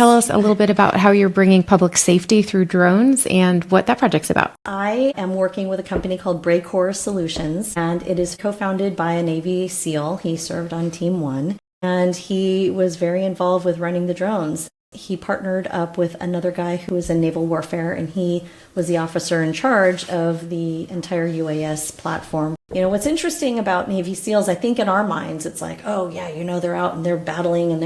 Tell us a little bit about how you're bringing public safety through drones and what that project's about. I am working with a company called Brecourt Solutions, and it is co-founded by a Navy SEAL. He served on Team 1, and he was very involved with running the drones. He partnered up with another guy who was in naval warfare, and he was the officer in charge of the entire UAS platform. You know, what's interesting about Navy SEALs, I think in our minds, it's like, oh yeah, you know, they're out and they're battling and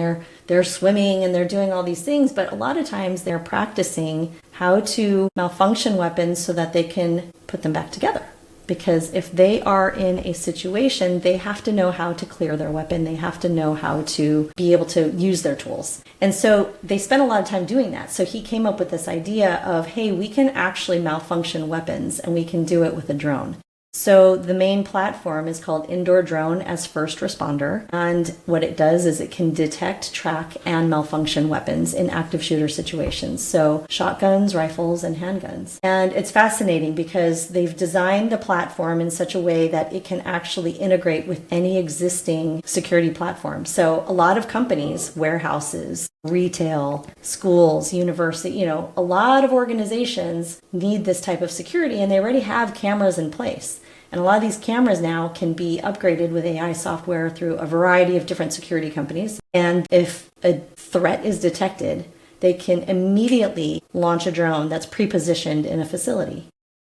they're swimming and they're doing all these things. But a lot of times they're practicing how to malfunction weapons so that they can put them back together. Because if they are in a situation, they have to know how to clear their weapon. They have to know how to be able to use their tools. And so they spent a lot of time doing that. So he came up with this idea of, hey, we can actually malfunction weapons and we can do it with a drone. So the main platform is called Indoor Drone as First Responder. And what it does is it can detect, track, and malfunction weapons in active shooter situations. So shotguns, rifles, and handguns. And it's fascinating because they've designed the platform in such a way that it can actually integrate with any existing security platform. So a lot of companies, warehouses, retail, schools, university, you know, a lot of organizations need this type of security and they already have cameras in place. And a lot of these cameras now can be upgraded with AI software through a variety of different security companies. And if a threat is detected, they can immediately launch a drone that's pre-positioned in a facility.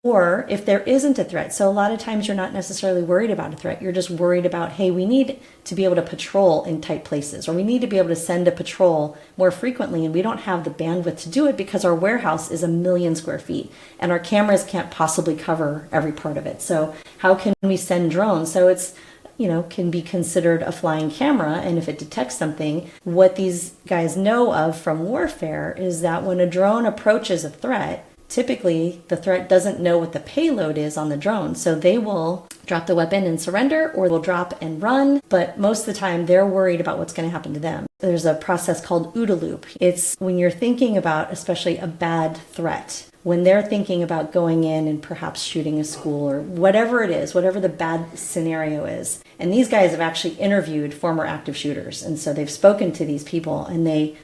Or if there isn't a threat, so a lot of times you're not necessarily worried about a threat, you're just worried about, hey, we need to be able to patrol in tight places, or we need to be able to send a patrol more frequently, and we don't have the bandwidth to do it because our warehouse is 1 million square feet, and our cameras can't possibly cover every part of it. So how can we send drones? So it's, you know, can be considered a flying camera, and if it detects something, what these guys know of from warfare is that when a drone approaches a threat, typically, the threat doesn't know what the payload is on the drone, so they will drop the weapon and surrender, or they'll drop and run, but most of the time they're worried about what's going to happen to them. There's a process called OODA loop. It's when you're thinking about especially a bad threat, when they're thinking about going in and perhaps shooting a school or whatever it is, whatever the bad scenario is. And these guys have actually interviewed former active shooters, and so they've spoken to these people, and they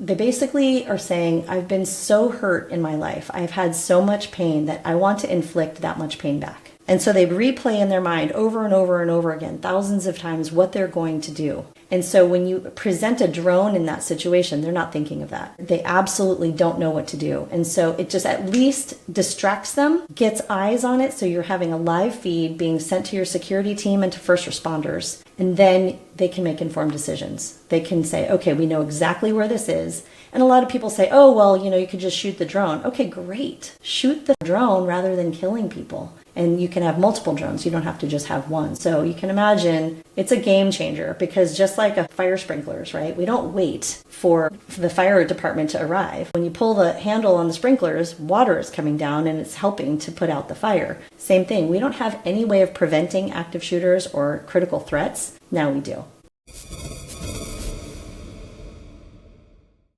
basically are saying, I've been so hurt in my life. I've had so much pain that I want to inflict that much pain back. And so they replay in their mind over and over and over again, thousands of times, what they're going to do. And so when you present a drone in that situation, they're not thinking of that. They absolutely don't know what to do. And so it just at least distracts them, gets eyes on it. So you're having a live feed being sent to your security team and to first responders. And then they can make informed decisions. They can say, okay, we know exactly where this is. And a lot of people say, oh, well, you know, you could just shoot the drone. Okay, great. Shoot the drone rather than killing people. And you can have multiple drones. You don't have to just have one. So you can imagine it's a game changer, because just like a fire sprinklers, right? We don't wait for the fire department to arrive. When you pull the handle on the sprinklers, water is coming down and it's helping to put out the fire. Same thing. We don't have any way of preventing active shooters or critical threats. Now we do.